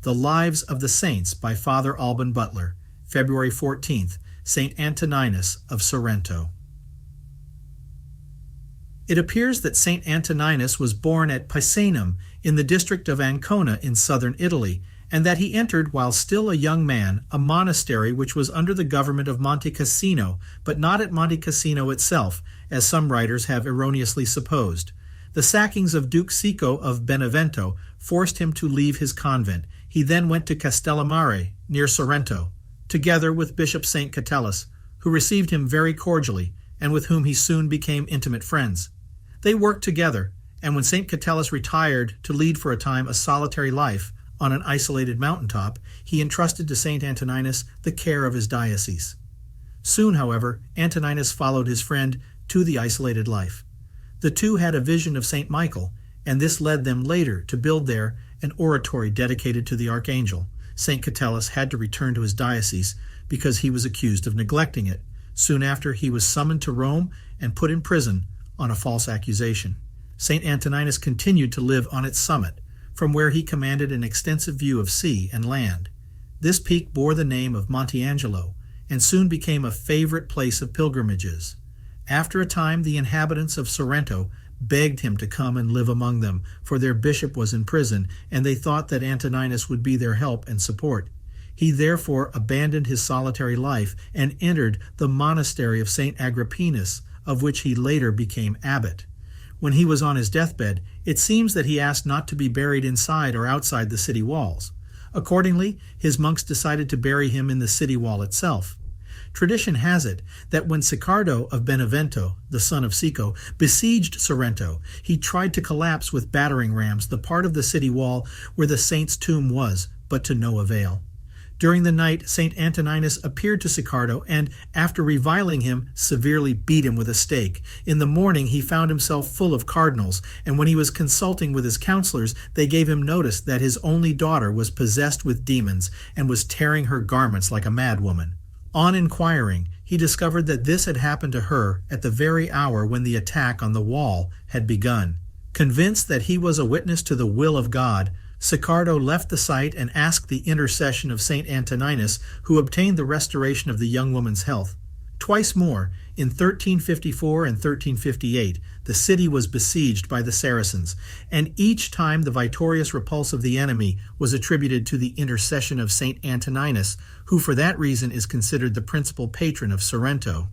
The Lives of the Saints by Father Alban Butler, February 14th, St. Antoninus of Sorrento. It appears that St. Antoninus was born at Picenum in the district of Ancona in southern Italy, and that he entered, while still a young man, a monastery which was under the government of Monte Cassino, but not at Monte Cassino itself, as some writers have erroneously supposed. The sackings of Duke Sico of Benevento forced him to leave his convent. He then went to Castellamare, near Sorrento, together with Bishop St. Catellus, who received him very cordially, and with whom he soon became intimate friends. They worked together, and when St. Catellus retired to lead for a time a solitary life on an isolated mountaintop, he entrusted to St. Antoninus the care of his diocese. Soon, however, Antoninus followed his friend to the isolated life. The two had a vision of St. Michael, and this led them later to build there an oratory dedicated to the Archangel. St. Catellus had to return to his diocese because he was accused of neglecting it. Soon after, he was summoned to Rome and put in prison on a false accusation. St. Antoninus continued to live on its summit, from where he commanded an extensive view of sea and land. This peak bore the name of Monte Angelo, and soon became a favorite place of pilgrimages. After a time, the inhabitants of Sorrento begged him to come and live among them, for their bishop was in prison, and they thought that Antoninus would be their help and support. He therefore abandoned his solitary life and entered the monastery of St. Agrippinus, of which he later became abbot. When he was on his deathbed, it seems that he asked not to be buried inside or outside the city walls. Accordingly, his monks decided to bury him in the city wall itself. Tradition has it that when Sicardo of Benevento, the son of Sico, besieged Sorrento, he tried to collapse with battering rams the part of the city wall where the saint's tomb was, but to no avail. During the night, St. Antoninus appeared to Sicardo and, after reviling him, severely beat him with a stake. In the morning he found himself full of cardinals, and when he was consulting with his counselors, they gave him notice that his only daughter was possessed with demons and was tearing her garments like a madwoman. On inquiring, he discovered that this had happened to her at the very hour when the attack on the wall had begun. Convinced that he was a witness to the will of God, Sicardo left the site and asked the intercession of St. Antoninus, who obtained the restoration of the young woman's health. Twice more, in 1354 and 1358, the city was besieged by the Saracens, and each time the victorious repulse of the enemy was attributed to the intercession of St. Antoninus, who for that reason is considered the principal patron of Sorrento.